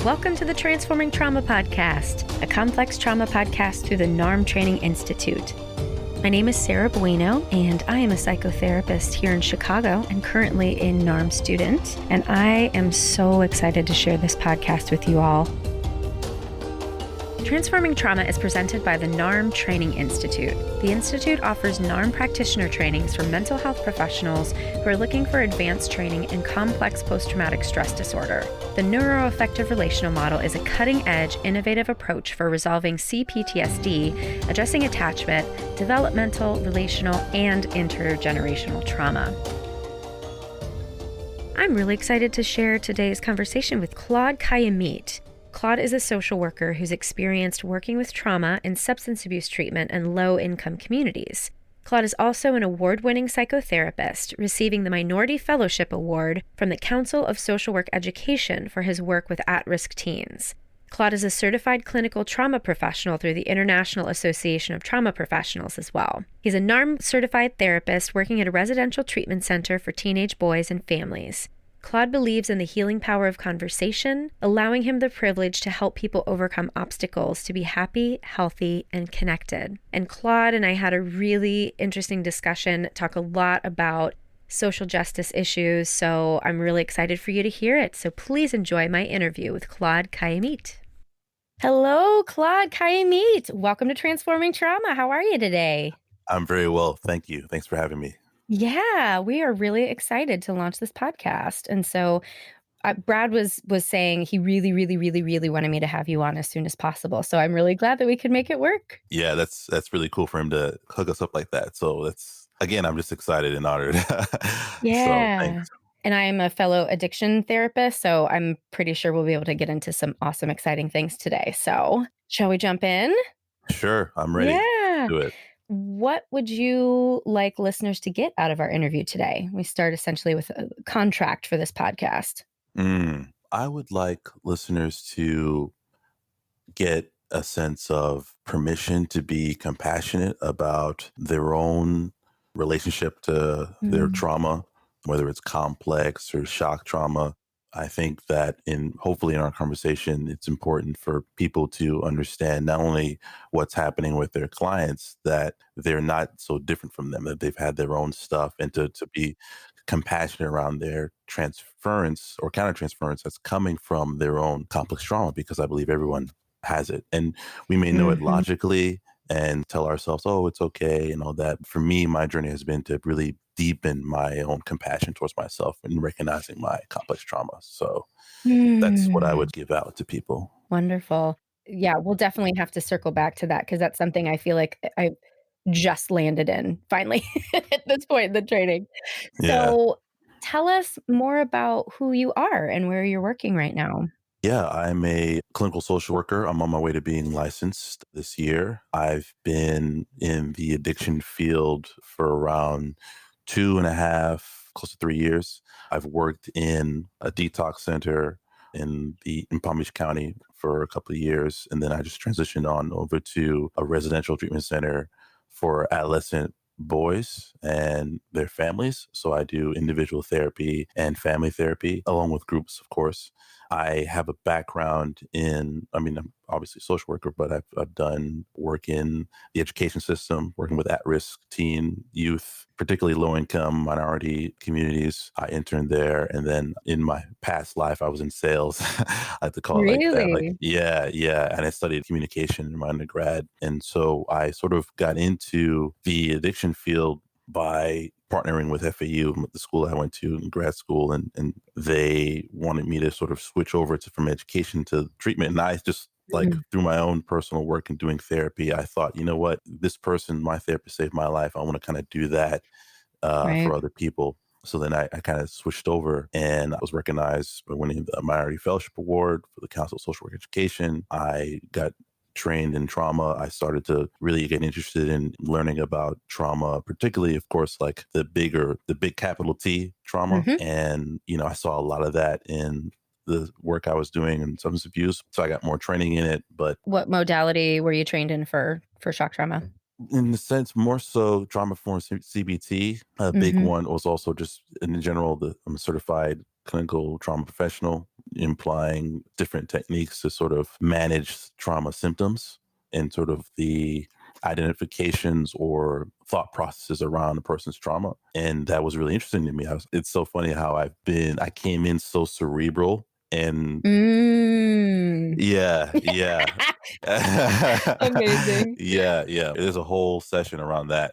Welcome to the Transforming Trauma Podcast, a complex trauma podcast through the NARM Training Institute. My name is Sarah Buino, and I am a psychotherapist here in Chicago and currently a NARM student. And I am so excited to share this podcast with you all. Transforming Trauma is presented by the NARM Training Institute. The Institute offers NARM practitioner trainings for mental health professionals who are looking for advanced training in complex post-traumatic stress disorder. The neuroaffective relational model is a cutting-edge, innovative approach for resolving CPTSD, addressing attachment, developmental, relational, and intergenerational trauma. I'm really excited to share today's conversation with Claude Cayemitte. Claude is a social worker who's experienced working with trauma and substance abuse treatment in low-income communities. Claude is also an award-winning psychotherapist, receiving the Minority Fellowship Award from the Council of Social Work Education for his work with at-risk teens. Claude is a certified clinical trauma professional through the International Association of Trauma Professionals as well. He's a NARM certified therapist working at a residential treatment center for teenage boys and families. Claude believes in the healing power of conversation, allowing him the privilege to help people overcome obstacles to be happy, healthy, and connected. And Claude and I had a really interesting discussion, talk a lot about social justice issues, so I'm really excited for you to hear it. So please enjoy my interview with Claude Cayemitte. Hello, Claude Cayemitte. Welcome to Transforming Trauma. How are you today? I'm very well. Thank you. Thanks for having me. Yeah, we are really excited to launch this podcast. And so Brad was saying he really wanted me to have you on as soon as possible. So I'm really glad that we could make it work. Yeah, that's really cool for him to hook us up like that. So again, I'm just excited and honored. So Yeah. thanks. And I am a fellow addiction therapist, so I'm pretty sure we'll be able to get into some awesome, exciting things today. So shall we jump in? Sure, I'm ready. Yeah. Do it. What would you like listeners to get out of our interview today? We start essentially with a contract for this podcast. I would like listeners to get a sense of permission to be compassionate about their own relationship to their trauma, whether it's complex or shock trauma. I think that hopefully in our conversation, it's important for people to understand not only what's happening with their clients, that they're not so different from them, that they've had their own stuff, and to be compassionate around their transference or countertransference that's coming from their own complex trauma, because I believe everyone has it. And we may know it logically and tell ourselves, oh, it's okay, and all that. For me, my journey has been to really deepen my own compassion towards myself and recognizing my complex trauma. So that's what I would give out to people. Wonderful. Yeah, we'll definitely have to circle back to that because that's something I feel like I just landed in finally at this point in the training. Yeah. So tell us more about who you are and where you're working right now. Yeah, I'm a clinical social worker. I'm on my way to being licensed this year. I've been in the addiction field for around 2.5, close to 3 years. I've worked in a detox center in Palm Beach County for a couple of years. And then I just transitioned on over to a residential treatment center for adolescent boys and their families. So I do individual therapy and family therapy, along with groups, of course. I have a background I'm obviously a social worker, but I've done work in the education system, working with at-risk teen youth, particularly low-income minority communities. I interned there. And then in my past life, I was in sales. I like to call it like that. Like, Really? yeah. And I studied communication in my undergrad. And so I sort of got into the addiction field by partnering with FAU, the school I went to in grad school, and they wanted me to sort of switch over from education to treatment. And I just through my own personal work and doing therapy, I thought, you know what, my therapist saved my life. I want to kind of do that Right. for other people. So then I kind of switched over, and I was recognized by winning the Minority Fellowship Award for the Council of Social Work Education. I got trained in trauma. I started to really get interested in learning about trauma, particularly, of course, like the big capital T trauma. And, I saw a lot of that in the work I was doing in substance abuse. So I got more training in it. But What modality were you trained in for shock trauma? in the sense, more so trauma-informed CBT. A big one was also just in general, I'm a certified clinical trauma professional, implying different techniques to sort of manage trauma symptoms and sort of the identifications or thought processes around a person's trauma. And that was really interesting to me. It's so funny how I came in so cerebral and Mm. yeah, yeah. Amazing. Yeah. There's a whole session around that,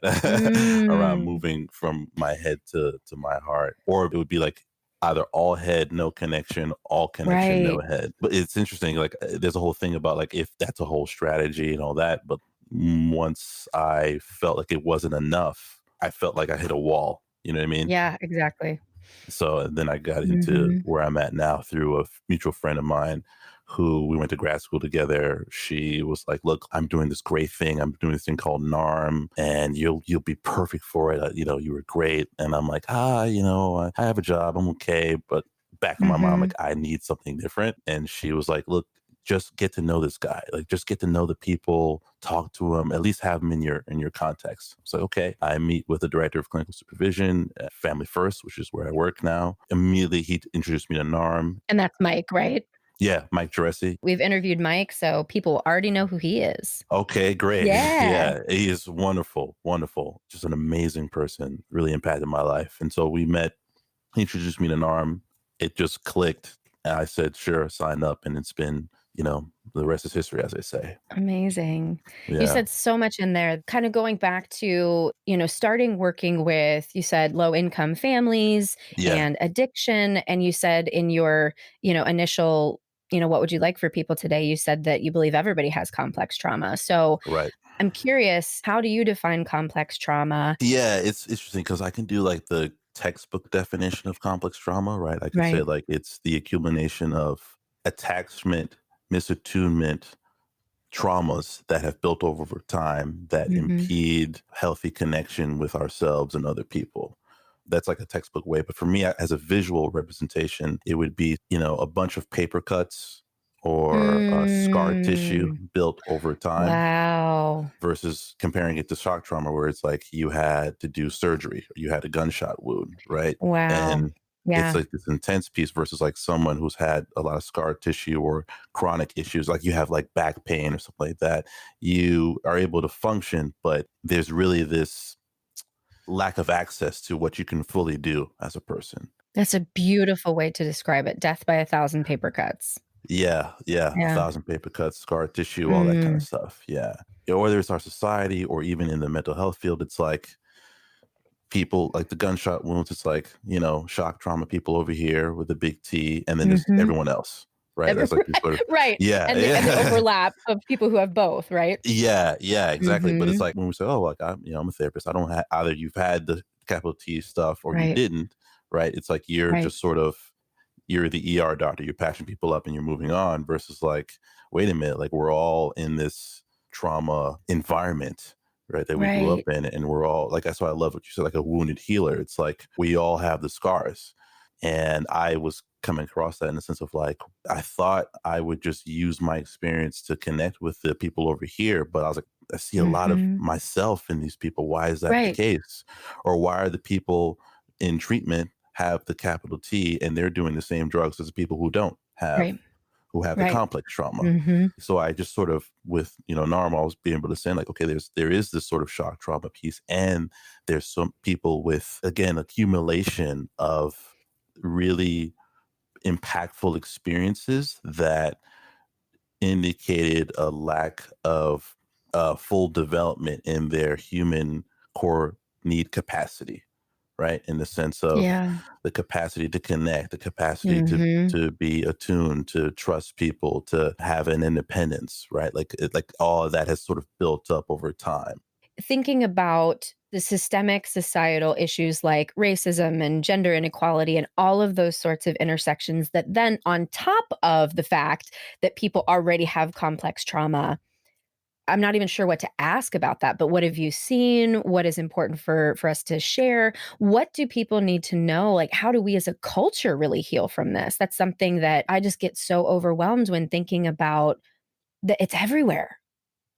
around Mm. moving from my head to my heart. Or it would be like either all head, no connection, all connection, no Right. head. But it's interesting, like there's a whole thing about like if that's a whole strategy and all that. But once I felt like it wasn't enough, I felt like I hit a wall. You know what I mean? Yeah, exactly. So then I got into Mhm. where I'm at now through a mutual friend of mine who we went to grad school together. She was like, "Look, I'm doing this great thing. I'm doing this thing called NARM, and you'll be perfect for it. You were great." And I'm like, I have a job. I'm okay, but back in my mind, I'm like, Mhm. I need something different. And she was like, "Look, just get to know this guy. Like, just get to know the people, talk to him, at least have him in your context." So, okay, I meet with the director of clinical supervision at Family First, which is where I work now. Immediately, he introduced me to NARM. And that's Mike, right? Yeah, Mike Juresi. We've interviewed Mike, so people already know who he is. Okay, great. Yeah. Yeah, he is wonderful, wonderful. Just an amazing person. Really impacted my life. And so we met. He introduced me to NARM. It just clicked. And I said, sure, sign up. And it's been, the rest is history, as they say. Amazing. You Yeah. said so much in there, kind of going back to, starting working with, you said low income families Yeah. and addiction. And you said in your, initial, what would you like for people today? You said that you believe everybody has complex trauma. So Right. I'm curious, how do you define complex trauma? Yeah, it's interesting because I can do like the textbook definition of complex trauma, right? I could say Right. like it's the accumulation of attachment, misattunement, traumas that have built over time that Hmm. impede healthy connection with ourselves and other people. That's like a textbook way. But for me, as a visual representation, it would be, a bunch of paper cuts or scar tissue Mm. built over time Wow. versus comparing it to shock trauma where it's like you had to do surgery or you had a gunshot wound, right? Wow. And it's Yeah. like this intense piece versus like someone who's had a lot of scar tissue or chronic issues, like you have like back pain or something like that. You are able to function, but there's really this lack of access to what you can fully do as a person. That's a beautiful way to describe it. Death by a thousand paper cuts. Yeah, a Yeah. thousand paper cuts, scar tissue, all that kind of Mm. stuff. Yeah. Whether it's our society or even in the mental health field, it's like people like the gunshot wounds. It's like, shock trauma people over here with the big T, and then there's Mhm. everyone else, right? That's like this sort of, Right, yeah, and the yeah. overlap of people who have both, right? Yeah, exactly. But it's Mhm. like when we say, oh, like I'm a therapist. I don't have either you've had the capital T stuff or you Right, didn't, right? It's like you're right, just sort of you're the ER doctor, you're patching people up and you're moving on versus like, wait a minute, like we're all in this trauma environment, right? That we grew up right. in. And we're all like, that's why I love what you said, like a wounded healer. It's like we all have the scars. And I was coming across that in the sense of like, I thought I would just use my experience to connect with the people over here. But I was like, I see a lot of Mhm. myself in these people. Why is that the Right, case? Or why are the people in treatment have the capital T and they're doing the same drugs as the people right, who have the right. complex trauma. Mhm. So I just sort of with, NARM, I was being able to say like, okay, there is this sort of shock trauma piece. And there's some people with, again, accumulation of really impactful experiences that indicated a lack of full development in their human core need capacity, right? In the sense of Yeah. the capacity to connect, the capacity Mhm. to be attuned, to trust people, to have an independence, right? Like all of that has sort of built up over time. Thinking about the systemic societal issues like racism and gender inequality and all of those sorts of intersections that then on top of the fact that people already have complex trauma, I'm not even sure what to ask about that, but what have you seen? What is important for us to share? What do people need to know? Like, how do we as a culture really heal from this? That's something that I just get so overwhelmed when thinking about that it's everywhere.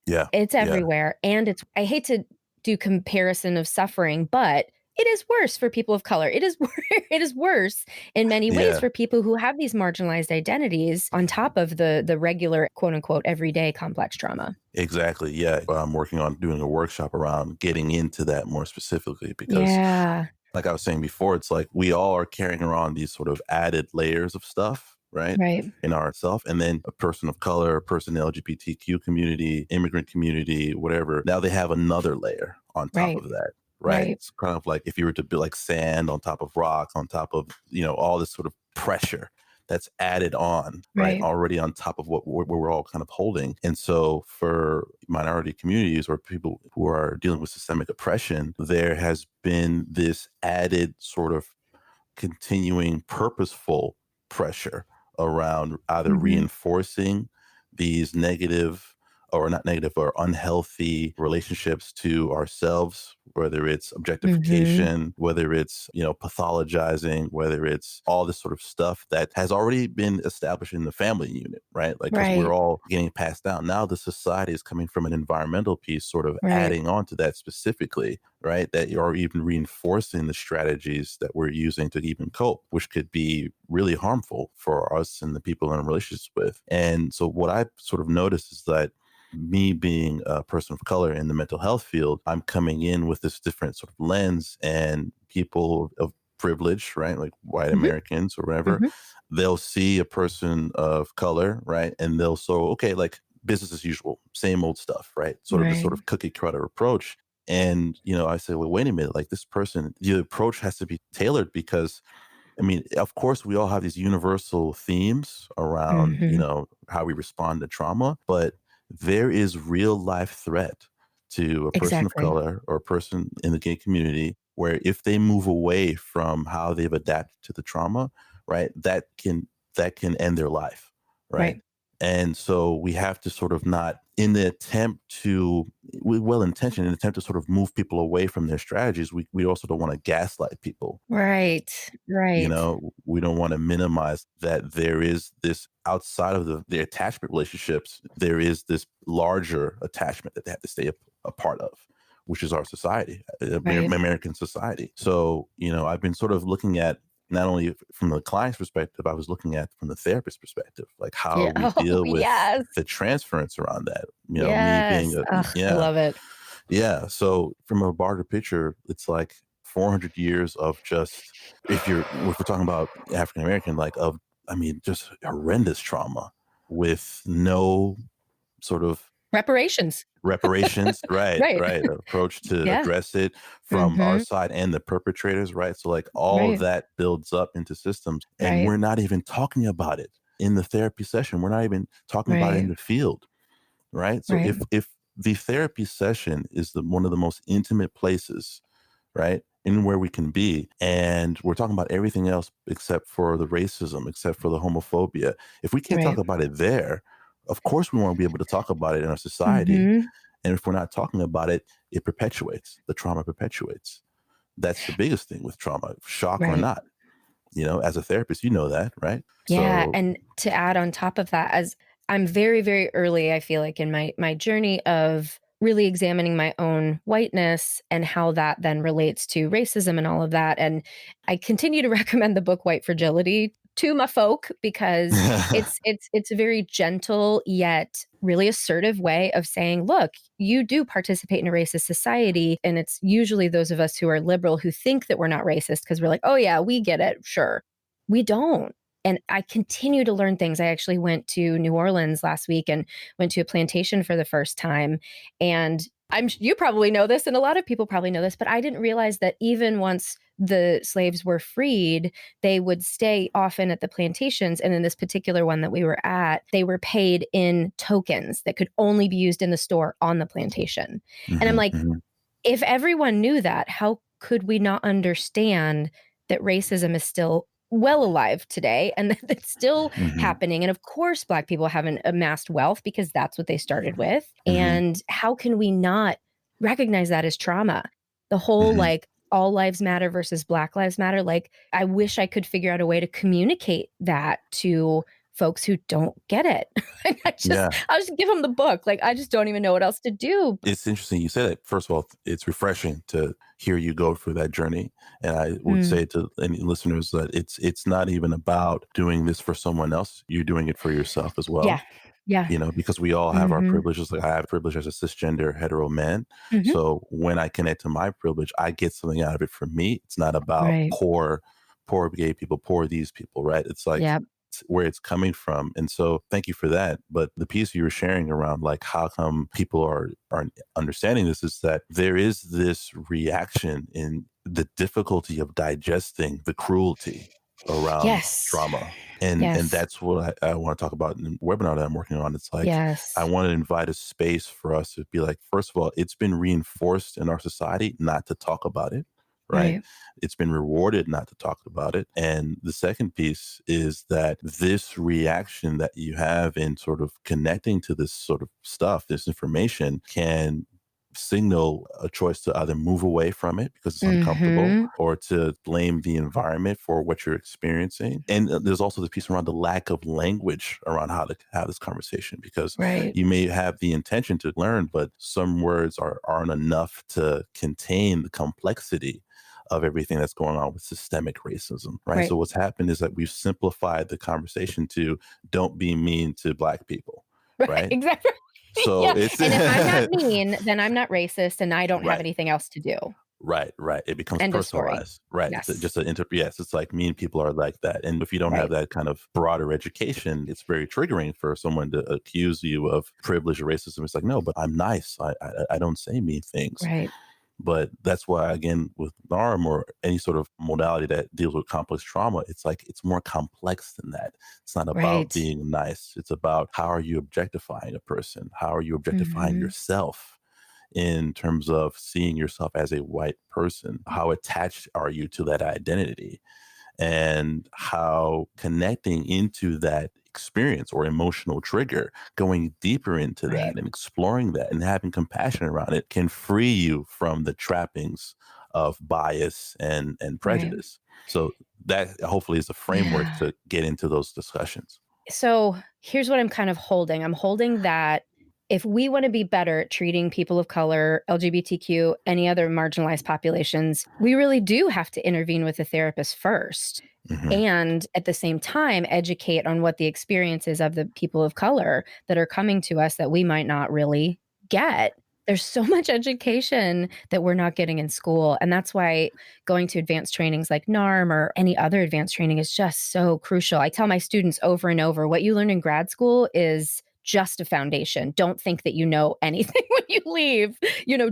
Yeah. It's Yeah. everywhere. And I hate to do comparison of suffering, but it is worse for people of color. It is it is worse in many ways Yeah, for people who have these marginalized identities on top of the regular quote unquote everyday complex trauma. exactly. Yeah. I'm working on doing a workshop around getting into that more specifically because, Yeah. like I was saying before, it's like we all are carrying around these sort of added layers of stuff, right? Right. In ourself. And then a person of color, a person in the LGBTQ community, immigrant community, whatever, now they have another layer on top Right. of that. Right. Right. It's kind of like if you were to build like sand on top of rocks, on top of, all this sort of pressure that's added on, right? Right. Already on top of what we're all kind of holding. And so for minority communities or people who are dealing with systemic oppression, there has been this added sort of continuing purposeful pressure around either Mhm. reinforcing these negative or not negative or unhealthy relationships to ourselves, whether it's Mhm. objectification, whether it's, pathologizing, whether it's all this sort of stuff that has already been established in the family unit, right? Like, because we're Right. all getting passed down. Now the society is coming from an environmental piece, sort of Right. adding on to that specifically, right? That you're even reinforcing the strategies that we're using to even cope, which could be really harmful for us and the people in relationships with. And so what I sort of noticed is that me being a person of color in the mental health field, I'm coming in with this different sort of lens, and people of privilege, right? Like white Mhm. Americans or whatever, Mhm. they'll see a person of color, right? And they'll so, okay, like business as usual, same old stuff, right? Sort of this Right. sort of cookie cutter approach. And, I say, well, wait a minute, like this person, the approach has to be tailored because I mean, of course, we all have these universal themes around, Mhm. how we respond to trauma, but there is real life threat to a person of Exactly. color or a person in the gay community where if they move away from how they've adapted to the trauma, right, that can end their life, right? Right. And so we have to sort of not in the attempt to with well intentioned in the attempt to sort of move people away from their strategies, we also don't want to gaslight people. Right. Right. We don't want to minimize that there is this outside of the attachment relationships, there is this larger attachment that they have to stay a part of, which is our society, Right. American society. So, I've been sort of looking at not only from the client's perspective, I was looking at from the therapist perspective, like how Yeah. we Oh, deal with yes. the transference around that. Me being Yes. Ugh, I yeah, love it. yeah. So from a barter picture, it's like 400 years of just if we're talking about African American, like of I mean, just horrendous trauma with no sort of Reparations. reparations, right, Right. right, approach to Yeah. address it from our Mhm. side and the perpetrators, right? So like all of Right. that builds up into systems, and Right. we're not even talking about it in the therapy session. We're not even talking about it in Right. the field, right? So Right. if the therapy session is one of the most intimate places, right, in where we can be, and we're talking about everything else except for the racism, except for the homophobia. If we can't talk Right. about it there, of course we want to be able to talk about it in our society. Mhm. And if we're not talking about it, it perpetuates. The trauma perpetuates. That's the biggest thing with trauma, shock or Right. not. As a therapist, you know that, right? Yeah, So and to add on top of that, as I'm very, very early, I feel like in my journey of really examining my own whiteness and how that then relates to racism and all of that. And I continue to recommend the book White Fragility to my folk because it's a very gentle yet really assertive way of saying, look, you do participate in a racist society. And it's usually those of us who are liberal who think that we're not racist because we're like, oh yeah, we get it, sure. We don't. And I continue to learn things. I actually went to New Orleans last week and went to a plantation for the first time. And you probably know this, and a lot of people probably know this, but I didn't realize that even once the slaves were freed, they would stay often at the plantations. And in this particular one that we were at, they were paid in tokens that could only be used in the store on the plantation. And I'm mhm, like, mhm, if everyone knew that, how could we not understand that racism is still well alive today and that it's still mhm, happening? And of course, Black people haven't amassed wealth because that's what they started with. mhm, And how can we not recognize that as trauma? The whole mhm. like all lives matter versus Black lives matter. Like, I wish I could figure out a way to communicate that to folks who don't get it. And Yeah. I'll just give them the book. Like, I just don't even know what else to do. It's interesting you say that. First of all, it's refreshing to hear you go through that journey. And I would Mm. say to any listeners that it's not even about doing this for someone else. You're doing it for yourself as Yeah. well, Yeah. because we all have our Mhm. privileges. Like I have privilege as a cisgender hetero man. Mhm. So when I connect to my privilege, I get something out of it for me. It's not about Right. poor gay people, poor these people, right? It's like Yep. where it's coming from. And so thank you for that. But the piece you were sharing around like how come people are understanding this is that there is this reaction in the difficulty of digesting the cruelty around Yes. trauma. And Yes. that's what I want to talk about in the webinar that I'm working on. It's like I Yes. want to invite a space for us to be like, first of all, it's been reinforced in our society not to talk about it, right? Right. It's been rewarded not to talk about it. And the second piece is that this reaction that you have in sort of connecting to this sort of stuff, this information can signal a choice to either move away from it because it's uncomfortable Mhm. or to blame the environment for what you're experiencing. And there's also this piece around the lack of language around how to have this conversation because Right. you may have the intention to learn, but some words aren't enough to contain the complexity of everything that's going on with systemic racism, right? Right. So what's happened is that we've simplified the conversation to don't be mean to Black people, Right. right? Exactly. So Yeah. it's And if I'm not mean, then I'm not racist and I don't have right. anything else to do. Right. It becomes End of story. personalized. Right. It's Yes. just an yes. It's like mean people are like that. And if you don't have Right. that kind of broader education, it's very triggering for someone to accuse you of privilege or racism. It's like, no, but I'm nice. I don't say mean things. Right. But that's why, again, with NARM or any sort of modality that deals with complex trauma, it's like it's more complex than that. It's not about Right. being nice. It's about how are you objectifying a person? How are you objectifying Mhm. yourself in terms of seeing yourself as a white person? How attached are you to that identity? And how connecting into that experience or emotional trigger, going deeper into that Right. and exploring that and having compassion around it can free you from the trappings of bias and Right. prejudice. So that hopefully is a framework Yeah. to get into those discussions. So here's what I'm kind of holding. I'm holding that if we want to be better at treating people of color, LGBTQ, any other marginalized populations, we really do have to intervene with a therapist first. Hmm. And at the same time, educate on what the experiences of the people of color that are coming to us that we might not really get. There's so much education that we're not getting in school. And that's why going to advanced trainings like NARM or any other advanced training is just so crucial. I tell my students over and over what you learn in grad school is just a foundation. Don't think that you know anything when you leave,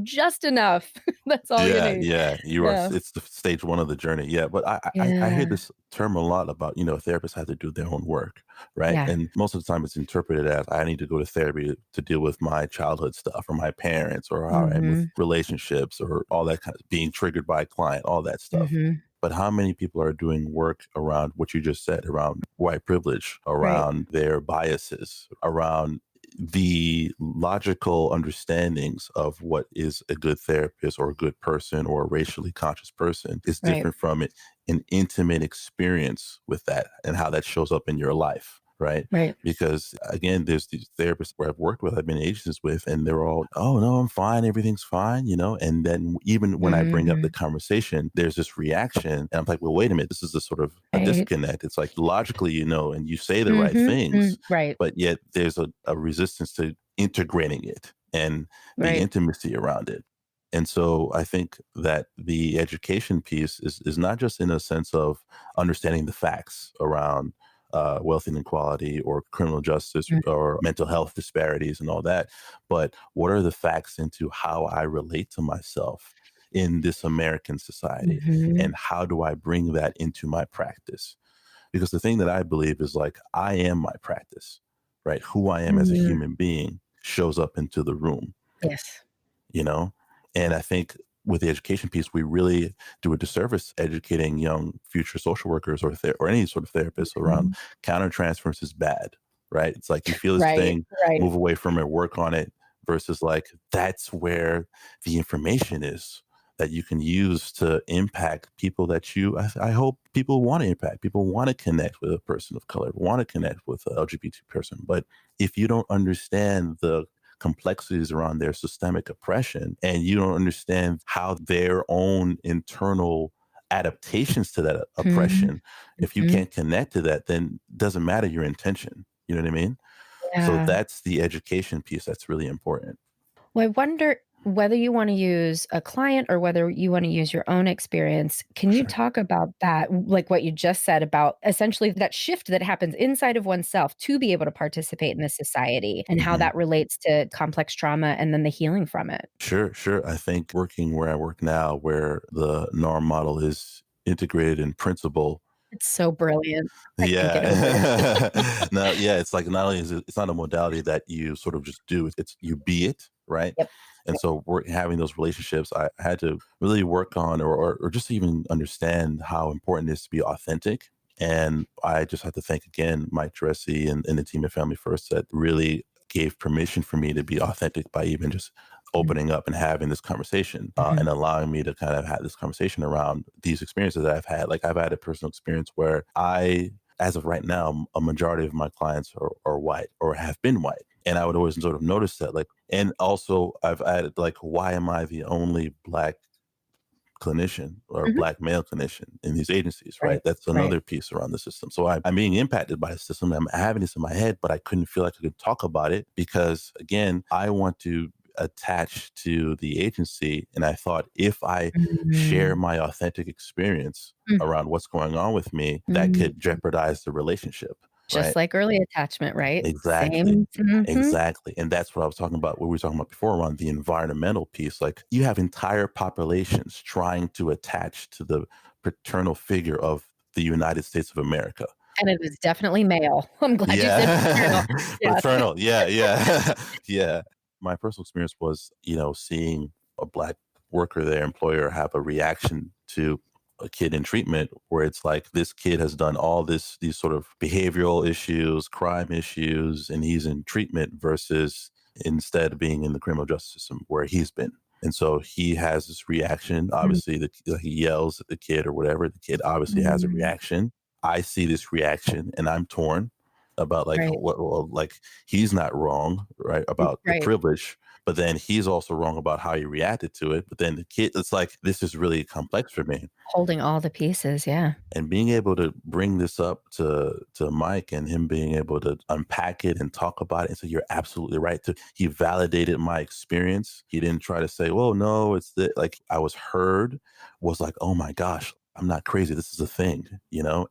just enough. That's all you need. Yeah. You are. Yeah. It's the stage one of the journey. Yeah, but I hear Yeah. this term a lot about therapists have to do their own work, right? Yeah. And most of the time, it's interpreted as I need to go to therapy to deal with my childhood stuff or my parents or how I am with Mhm. relationships or all that kind of being triggered by a client, all that stuff. Mhm. But how many people are doing work around what you just said, around white privilege, Right. around their biases, around the logical understandings of what is a good therapist or a good person or a racially conscious person is Right. different from an intimate experience with that and how that shows up in your life, right? Right. Because again, there's these therapists where I've worked with, I've been agents with, and they're all, oh no, I'm fine, everything's fine, And then even when I bring up the Mhm. conversation, there's this reaction, and I'm like, well, wait a minute, this is a sort of a Right. disconnect. It's like logically, and you say the right Mhm. things, Right. but yet there's a resistance to integrating it and the Right. intimacy around it. And so I think that the education piece is not just in a sense of understanding the facts around wealth inequality or criminal justice Mm. or mental health disparities and all that, but what are the facts into how I relate to myself in this American society? Mhm. And how do I bring that into my practice? Because the thing that I believe is like, I am my practice, right? Who I am as a Mhm. human being shows up into the room, Yes. you know? And I think with the education piece, we really do a disservice educating young future social workers or any sort of therapists around Mhm. countertransference is bad, right? It's like you feel this Right. thing, Right. move away from it, work on it, versus like that's where the information is that you can use to impact people that I hope people want to impact. People want to connect with a person of color, want to connect with an LGBT person. But if you don't understand the complexities around their systemic oppression, and you don't understand how their own internal adaptations to that oppression, if you Mm-hmm. can't connect to that, then it doesn't matter your intention. You know what I mean? So Yeah. that's the education piece that's really important. Well, I wonder whether you want to use a client or whether you want to use your own experience. Can you Sure. talk about that? Like what you just said about essentially that shift that happens inside of oneself to be able to participate in the society and how Mhm. that relates to complex trauma and then the healing from it. Sure, sure. I think working where I work now, where the NARM model is integrated in principle. It's so brilliant. I can't get over it. Yeah. No, yeah, it's like not only is it's not a modality that you sort of just do, it's you be it, right? Yep. And Yep. so we're having those relationships. I had to really work on or just even understand how important it is to be authentic. And I just have to thank again Mike Dressy and the team at Family First that really gave permission for me to be authentic by even just opening up and having this conversation Mhm. and allowing me to kind of have this conversation around these experiences that I've had. Like I've had a personal experience where as of right now, a majority of my clients are white or have been white. And I would always sort of notice that, like, and also I've added, like, why am I the only Black clinician or Mhm. Black male clinician in these agencies, Right. right? That's Right. another piece around the system. So I'm being impacted by the system. I'm having this in my head, but I couldn't feel like I could talk about it because, again, I want to attach to the agency. And I thought if I share Mhm. my authentic experience Mm. around what's going on with me, that Mhm. could jeopardize the relationship, Just right? like early attachment, right? Exactly. Same. Mhm. Exactly. And that's what I was talking about, what we were talking about before around the environmental piece. Like you have entire populations trying to attach to the paternal figure of the United States of America. And it is definitely male. I'm glad you said Yeah. paternal. Yes. Paternal. Yeah. Yeah. Yeah. My personal experience was, seeing a Black worker, their employer, have a reaction to a kid in treatment where it's like this kid has done all these sort of behavioral issues, crime issues, and he's in treatment versus instead being in the criminal justice system where he's been. And so he has this reaction. Mm, Obviously, he yells at the kid or whatever. The kid obviously has a mm, reaction. I see this reaction and I'm torn about like right, what well, like he's not wrong, right, about the right. privilege, but then he's also wrong about how he reacted to it. But then the kid, it's like this is really complex for me. Holding all the pieces, yeah. And being able to bring this up to Mike and him being able to unpack it and talk about it and say, you're absolutely right. He validated my experience. He didn't try to say, well, no, it's like I was heard, was like, oh my gosh, I'm not crazy. This is a thing,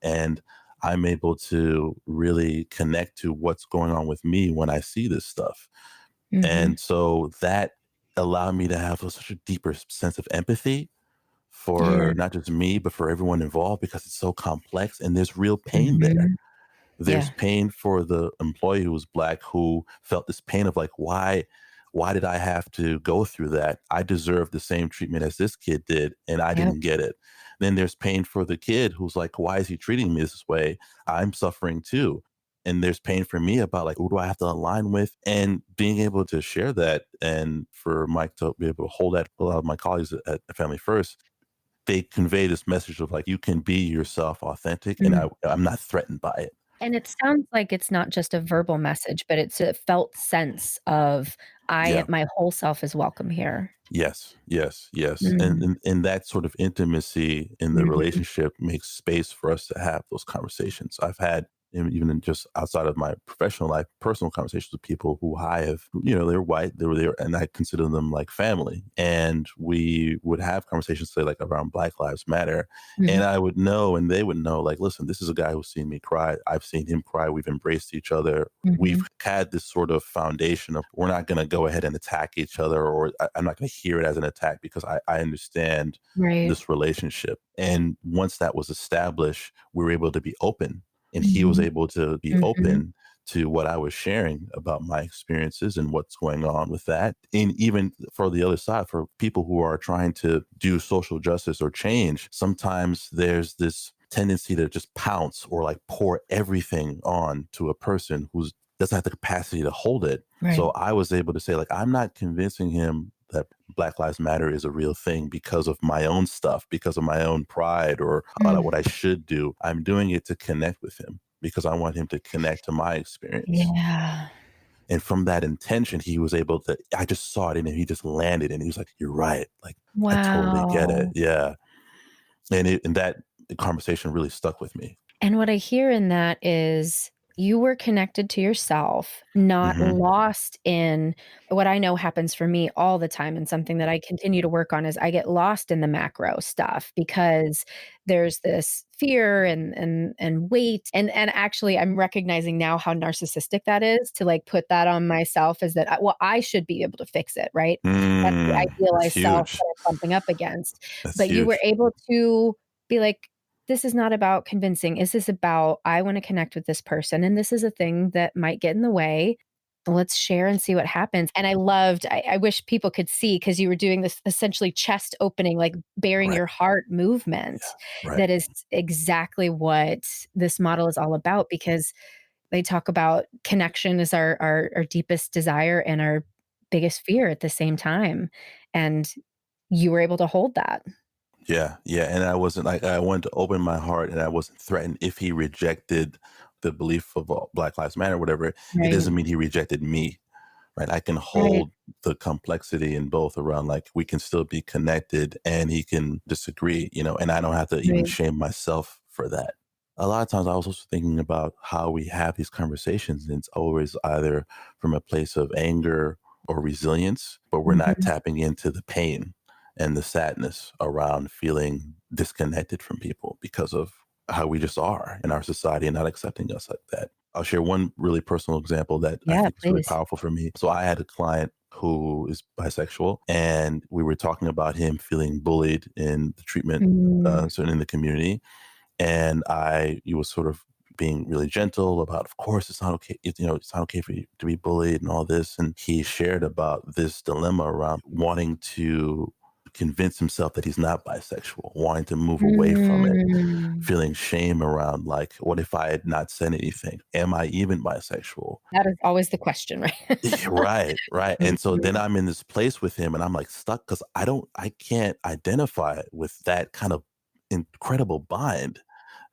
and I'm able to really connect to what's going on with me when I see this stuff. Mhm. And so that allowed me to have such a deeper sense of empathy Yeah. for not just me, but for everyone involved because it's so complex and there's real pain there. Mhm. There's Yeah. pain for the employee who was Black who felt this pain of like, why did I have to go through that? I deserve the same treatment as this kid did, and I Yep. didn't get it. Then there's pain for the kid who's like, why is he treating me this way? I'm suffering too. And there's pain for me about like, who do I have to align with? And being able to share that and for Mike to be able to hold that, a lot of my colleagues at Family First, they convey this message of like, you can be yourself authentic and Mm. I'm not threatened by it. And it sounds like it's not just a verbal message, but it's a felt sense of, Yeah. my whole self is welcome here." Yes, yes, yes. And, Mm. and and that sort of intimacy in the Mhm. relationship makes space for us to have those conversations. I've had even in just outside of my professional life, personal conversations with people who I have, they're white, they were there, and I consider them like family. And we would have conversations, say, like around Black Lives Matter. And Mhm. I would know, and they would know, like, listen, this is a guy who's seen me cry. I've seen him cry. We've embraced each other. We've Mhm. had this sort of foundation of we're not going to go ahead and attack each other, or I'm not going to hear it as an attack because I understand Right. this relationship. And once that was established, we were able to be open and he was Mhm. able to be Mhm. open to what I was sharing about my experiences and what's going on with that. And even for the other side, for people who are trying to do social justice or change, sometimes there's this tendency to just pounce or like pour everything on to a person who doesn't have the capacity to hold it. Right. So I was able to say, like, I'm not convincing him that Black Lives Matter is a real thing because of my own stuff, because of my own pride or Mm. what I should do. I'm doing it to connect with him because I want him to connect to my experience. Yeah. And from that intention, he was able to, I just saw it in him. He just landed and he was like, you're right. Like, I totally get it. Wow. Yeah. And that conversation really stuck with me. And what I hear in that is you were connected to yourself, not Hmm. lost in what I know happens for me all the time. And something that I continue to work on is I get lost in the macro stuff because there's this fear and weight. And actually I'm recognizing now how narcissistic that is to like put that on myself is that well, I should be able to fix it, right? That's the That's idealized self huge. that I'm bumping up against. That's But you were huge. able to be like, this is not about convincing. This is about, I want to connect with this person. And this is a thing that might get in the way. Let's share and see what happens. And I wish people could see because you were doing this essentially chest opening, like bearing Right. your heart movement. Yeah. Right. That is exactly what this model is all about because they talk about connection is our deepest desire and our biggest fear at the same time. And you were able to hold that. Yeah, yeah, and I wasn't like I wanted to open my heart, and I wasn't threatened if he rejected the belief of Black Lives Matter, or whatever. It Right. doesn't mean he rejected me, right? I can Right. hold the complexity in both around like we can still be connected, and he can disagree, and I don't have to even Right. shame myself for that. A lot of times, I was also thinking about how we have these conversations, and it's always either from a place of anger or resilience, but we're not Mhm. tapping into the pain and the sadness around feeling disconnected from people because of how we just are in our society and not accepting us like that. I'll share one really personal example that I Yeah, think is really please. powerful for me. So I had a client who is bisexual, and we were talking about him feeling bullied in the treatment, Mm, certainly in the community. And he was sort of being really gentle about, of course, it's not okay. It's not okay for you to be bullied and all this. And he shared about this dilemma around wanting to convince himself that he's not bisexual, wanting to move away from it, mm. feeling shame around like, what if I had not said anything? Am I even bisexual? That is always the question, right? Right, right. And so then Mhm. I'm in this place with him and I'm like stuck because I can't identify with that kind of incredible bind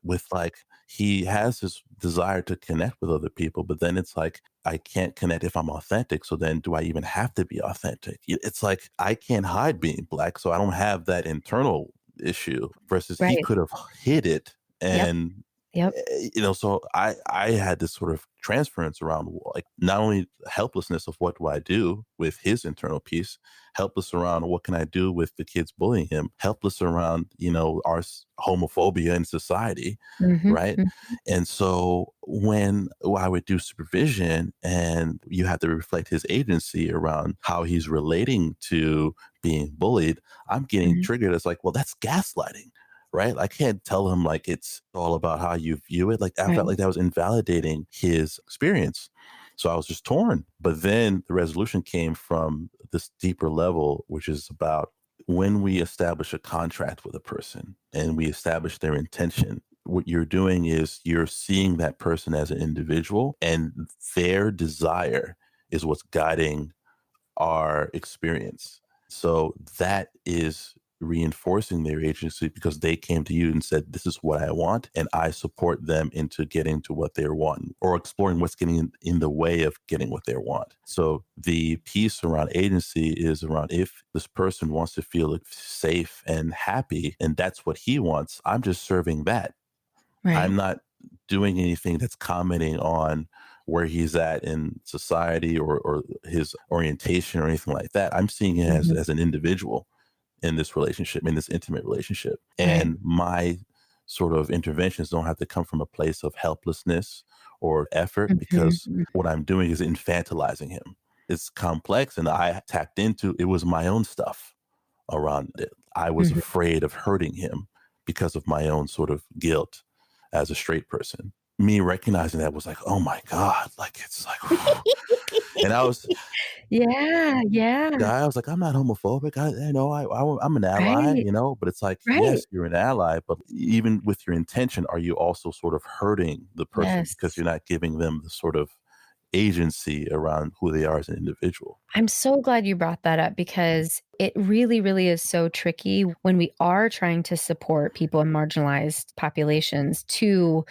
with like he has this desire to connect with other people, but then it's like I can't connect if I'm authentic. So then do I even have to be authentic? It's like I can't hide being Black, so I don't have that internal issue versus he Right. could have hid it. Yep, And yep. so I had this sort of transference around like not only helplessness of what do I do with his internal piece, helpless around what can I do with the kids bullying him, helpless around our homophobia in society, Mhm, right? mm, And so when I would do supervision and you have to reflect his agency around how he's relating to being bullied, I'm getting mhm. triggered as like, well, that's gaslighting, right? I can't tell him like it's all about how you view it. Like I felt Right. like that was invalidating his experience. So I was just torn. But then the resolution came from this deeper level, which is about when we establish a contract with a person and we establish their intention, what you're doing is you're seeing that person as an individual and their desire is what's guiding our experience. So that is reinforcing their agency because they came to you and said, this is what I want. And I support them into getting to what they're wanting or exploring what's getting in the way of getting what they want. So the piece around agency is around if this person wants to feel safe and happy, and that's what he wants, I'm just serving that. Right. I'm not doing anything that's commenting on where he's at in society or his orientation or anything like that. I'm seeing it as, Mhm. as an individual in this relationship, in this intimate relationship. Right. And my sort of interventions don't have to come from a place of helplessness or effort Mhm, because mm. what I'm doing is infantilizing him. It's complex and I tapped into it was my own stuff around it. I was Mhm. afraid of hurting him because of my own sort of guilt as a straight person. Me recognizing that was like, oh my God, like it's like, and Yeah, yeah. I was like, I'm not homophobic. I'm an ally, Right, but it's like, right. yes, you're an ally, but even with your intention, are you also sort of hurting the person Yes. because you're not giving them the sort of agency around who they are as an individual? I'm so glad you brought that up because it really, really is so tricky when we are trying to support people in marginalized populations to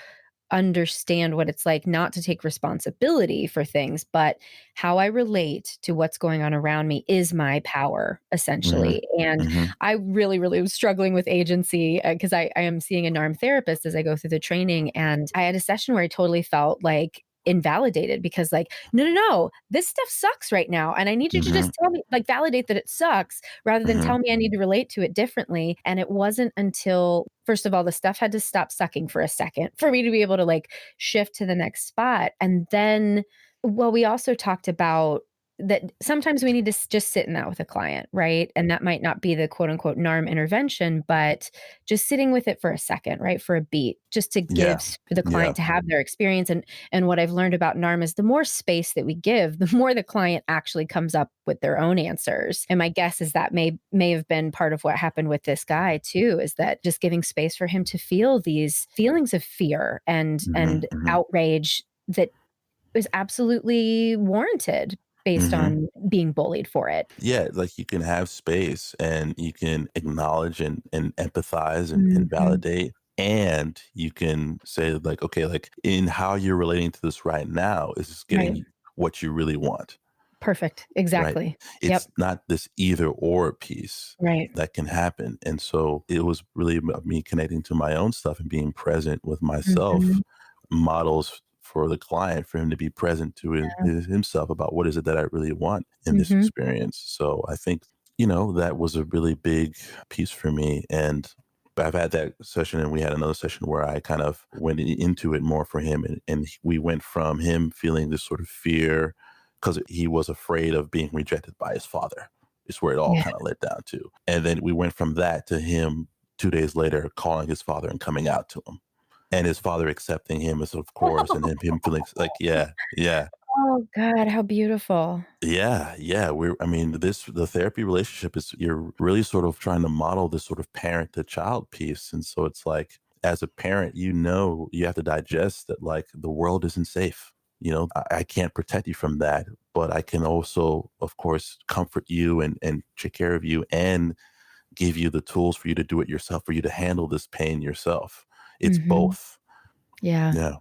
understand what it's like not to take responsibility for things, but how I relate to what's going on around me is my power, Hmm. essentially. And Hmm. I really, really was struggling with agency because I am seeing a NARM therapist as I go through the training. And I had a session where I totally felt like invalidated because like, no, no, no, this stuff sucks right now. And I need you to Hmm. just tell me, like validate that it sucks rather than Hmm. tell me I need to relate to it differently. And it wasn't until, first of all, the stuff had to stop sucking for a second for me to be able to like shift to the next spot. And then, well, we also talked about that sometimes we need to just sit in that with a client, right? And that might not be the quote unquote NARM intervention, but just sitting with it for a second, right? For a beat, just to give Yeah. the Yeah. client to have their experience. And what I've learned about NARM is the more space that we give, the more the client actually comes up with their own answers. And my guess is that may have been part of what happened with this guy too, is that just giving space for him to feel these feelings of fear Hmm. and Hmm. outrage that is absolutely warranted based Hmm. on being bullied for it. Yeah, like you can have space and you can acknowledge and empathize and Mhm. validate. And you can say, like, okay, like in how you're relating to this right now, is this getting Right. you what you really want, Perfect. right? Exactly. Yep. It's not this either or piece Right. that can happen. And so it was really about me connecting to my own stuff and being present with myself, Mhm. models for the client, for him to be present to himself about what is it that I really want in this Mhm. experience. So I think, that was a really big piece for me. And I've had that session and we had another session where I kind of went into it more for him. And we went from him feeling this sort of fear because he was afraid of being rejected by his father. Is where it all Yeah. kind of led down to. And then we went from that to him 2 days later calling his father and coming out to him and his father accepting him as of course, and him feeling like, yeah, yeah, Oh god, how beautiful. yeah, yeah. I mean, the therapy relationship is you're really sort of trying to model this sort of parent to child piece. And so it's like, as a parent, you have to digest that like the world isn't safe. I can't protect you from that, but I can also, of course, comfort you and take care of you and give you the tools for you to do it yourself, for you to handle this pain yourself. It's Mhm. both. Yeah. Yeah.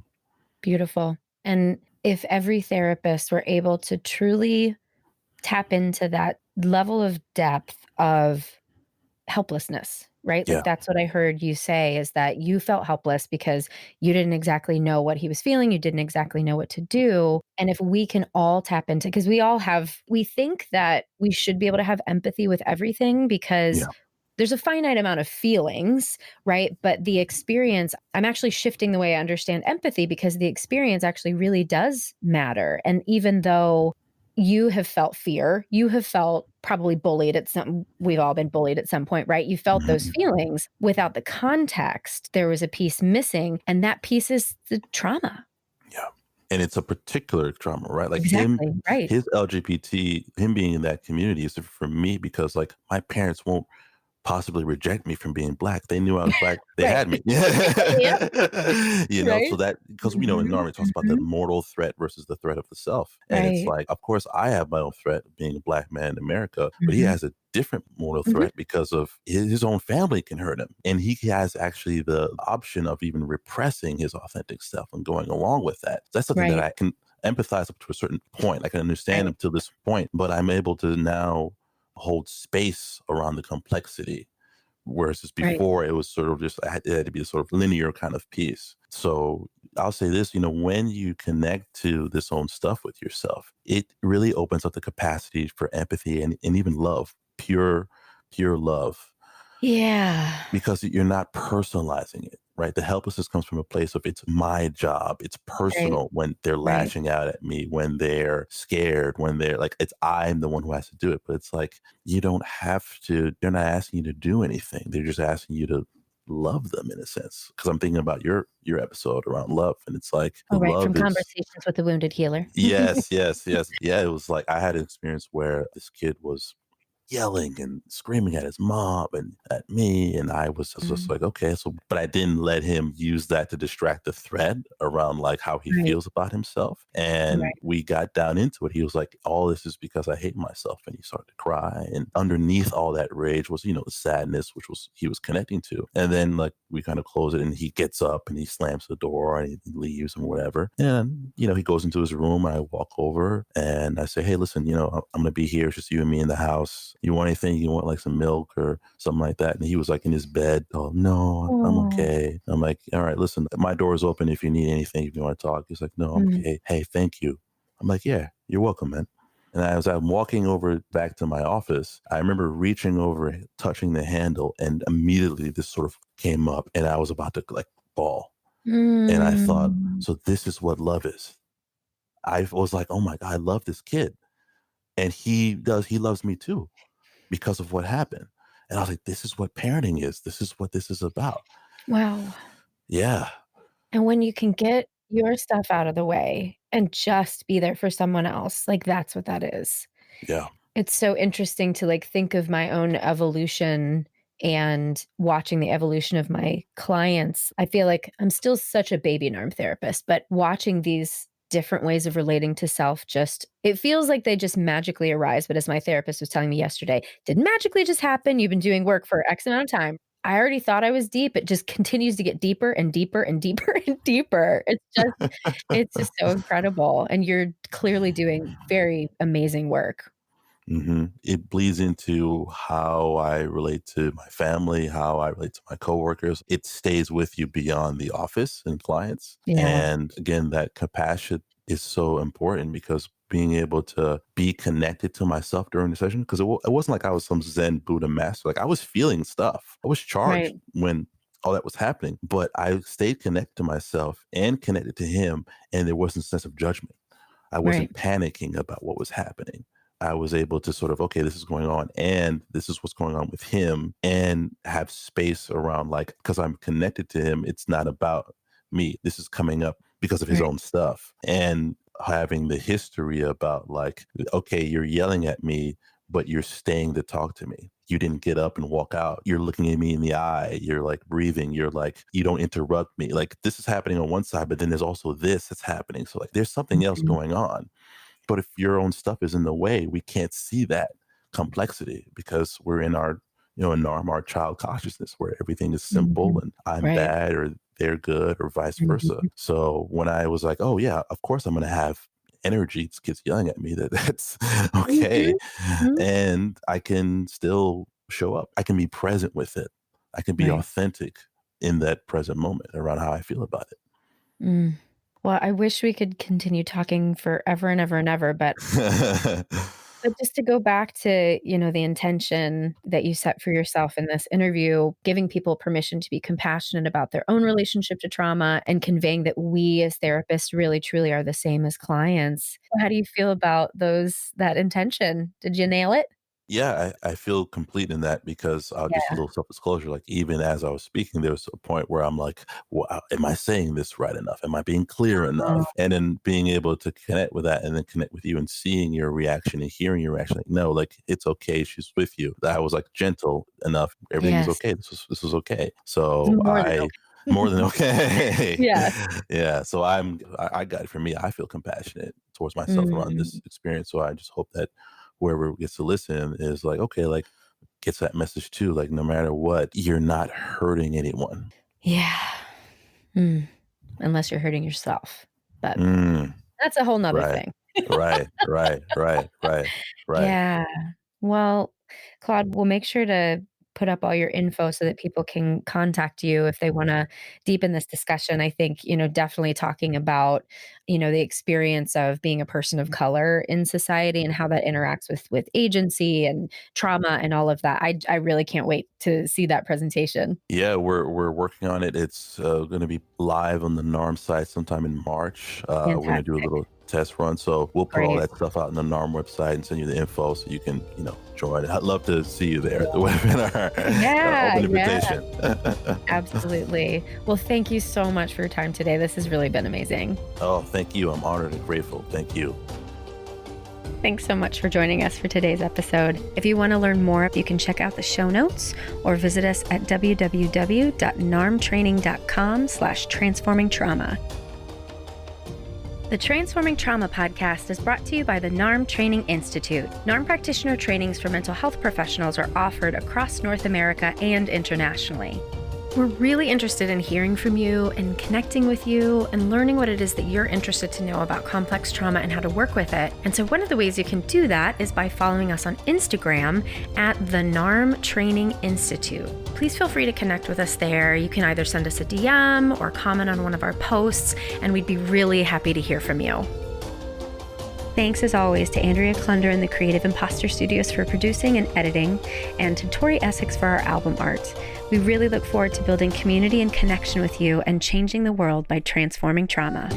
Beautiful. And if every therapist were able to truly tap into that level of depth of helplessness, right? Like Yeah. that's what I heard you say is that you felt helpless because you didn't exactly know what he was feeling, you didn't exactly know what to do. And if we can all tap into because we think that we should be able to have empathy with everything because Yeah. there's a finite amount of feelings, right? But the experience, I'm actually shifting the way I understand empathy because the experience actually really does matter. And even though you have felt fear, you have felt probably bullied at some, we've all been bullied at some point, right? You felt those Mhm. feelings without the context. There was a piece missing, and that piece is the trauma. Yeah. And it's a particular trauma, right? Like Exactly. Right. his LGBT, him being in that community is different from me because like my parents won't possibly reject me from being black. They knew I was black. They Right. had me. Yep. So Right. that because we know in Hmm. NARM it talks about the Hmm. mortal threat versus the threat of the self. And it's Right. like, of course, I have my own threat of being a black man in America, but he Hmm. has a different mortal Hmm. threat because of his own family can hurt him. And he has actually the option of even repressing his authentic self and going along with that. That's something that Right. I can empathize up to a certain point. I can understand Right. him to this point, but I'm able to now hold space around the complexity. Whereas Right. before, it was sort of just, it had to be a sort of linear kind of piece. So I'll say this, when you connect to this own stuff with yourself, it really opens up the capacity for empathy and even love, pure love, Yeah. because you're not personalizing it, right? The helplessness comes from a place of it's my job. It's Right. personal when they're Right. lashing out at me, when they're scared, when they're like, it's I'm the one who has to do it. But it's like, you don't have to, they're not asking you to do anything. They're just asking you to love them in a sense. Cause I'm thinking about your episode around love. And it's like the Oh, right, from love is Conversations with the Wounded Healer. yes, yes, yes. Yeah. It was like I had an experience where this kid was yelling and screaming at his mom and at me. And I was just Mm. like, okay. So, but I didn't let him use that to distract the thread around like how he Right. feels about himself. And Right. we got down into it. He was like, all this is because I hate myself. And he started to cry. And underneath all that rage was, the sadness, which was he was connecting to. And then like we kind of close it and he gets up and he slams the door and he leaves and whatever. And, he goes into his room and I walk over and I say, hey, listen, I'm going to be here. It's just you and me in the house. You want anything? You want like some milk or something like that? And he was like in his bed. Oh, no, I'm Oh. okay. I'm like, all right, listen, my door is open if you need anything, if you want to talk. He's like, no, I'm Mm. okay. Hey, thank you. I'm like, yeah, you're welcome, man. And as I'm walking over back to my office, I remember reaching over, touching the handle, and immediately this sort of came up and I was about to like bawl. And I thought, Mm. so this is what love is. I was like, oh my God, I love this kid. And he loves me too because of what happened. And I was like, this is what parenting is. This is what this is about. Wow. Yeah. And when you can get your stuff out of the way and just be there for someone else, like, that's what that is. Yeah. It's so interesting to, like, think of my own evolution and watching the evolution of my clients. I feel like I'm still such a baby NARM therapist, but watching these different ways of relating to self just it feels like they just magically arise, but as my therapist was telling me yesterday, "Didn't magically just happen, you've been doing work for X amount of time." I already thought I was deep, it just continues to get deeper and deeper and deeper and deeper. It's just so incredible, and you're clearly doing very amazing work. It bleeds into how I relate to my family, how I relate to my coworkers. It stays with you beyond the office and clients. Yeah, And again, that compassion is so important because being able to be connected to myself during the session, because it wasn't like I was some Zen Buddha master. Like I was feeling stuff. I was right, charged when all that was happening, but I stayed connected to myself and connected to him. And there wasn't a sense of judgment. I right, wasn't panicking about what was happening. I was able to sort of, okay, this is going on and this is what's going on with him and have space around like, because I'm connected to him, it's not about me. This is coming up because of his right. own stuff. And having the history about like, okay, you're yelling at me, but you're staying to talk to me. You didn't get up and walk out. You're looking at me in the eye. You're like breathing. You're like, you don't interrupt me. Like this is happening on one side, but then there's also this that's happening. So like there's something else Mhm. going on. But if your own stuff is in the way, we can't see that complexity because we're in our, in our child consciousness where everything is simple Mhm. and I'm Right. bad or they're good or vice versa. Mhm. So when I was like, oh yeah, of course I'm going to have energy, it's kids yelling at me that's okay. Mhm. Mhm. And I can still show up. I can be present with it. I can be Right. authentic in that present moment around how I feel about Mm. Well, I wish we could continue talking forever and ever and ever, it. but just to go back to, the intention that you set for yourself in this interview, giving people permission to be compassionate about their own relationship to trauma and conveying that we as therapists really truly are the same as clients. How do you feel about that intention? Did you nail it? Yeah, I feel complete in that because just a Yeah. little self disclosure. Like even as I was speaking, there was a point where I'm like, "Wow, am I saying this right enough? Am I being clear Oh, enough?" And then being able to connect with that, and then connect with you, and seeing your reaction and hearing your reaction. Like, no, like it's okay. She's with you. That I was like gentle enough. Everything is yes. okay. This was okay. So More than I okay. more than okay. Yes. Yeah. So I got it for me. I feel compassionate towards myself around Mm. this experience. So I just hope that whoever gets to listen is like, okay, like gets that message too. Like no matter what, you're not hurting anyone. Yeah. Mm. Unless you're hurting yourself, but Mm, that's a whole 'nother right, thing. right. Yeah. Well, Claude, we'll make sure to put up all your info so that people can contact you if they wanna deepen this discussion. I think, definitely talking about, the experience of being a person of color in society and how that interacts with agency and trauma and all of that. I really can't wait to see that presentation. Yeah, we're working on it. It's going to be live on the NARM site sometime in March. We're going to do a Fantastic. little test run, so we'll put all Great. that stuff out on the NARM website and send you the info so you can, join. I'd love to see you there at the Cool. webinar. Yeah, Open yeah. invitation. Absolutely. Well, thank you so much for your time today. This has really been amazing. Oh, thank you. I'm honored and grateful. Thank you. Thanks so much for joining us for today's episode. If you want to learn more, you can check out the show notes or visit us at www.narmtraining.com/transformingtrauma. The Transforming Trauma podcast is brought to you by the NARM Training Institute. NARM practitioner trainings for mental health professionals are offered across North America and internationally. We're really interested in hearing from you and connecting with you and learning what it is that you're interested to know about complex trauma and how to work with it. And so one of the ways you can do that is by following us on Instagram at the NARM Training Institute. Please feel free to connect with us there. You can either send us a DM or comment on one of our posts, and we'd be really happy to hear from you. Thanks as always to Andrea Klunder and the Creative Imposter Studios for producing and editing, and to Tori Essex for our album art. We really look forward to building community and connection with you and changing the world by transforming trauma.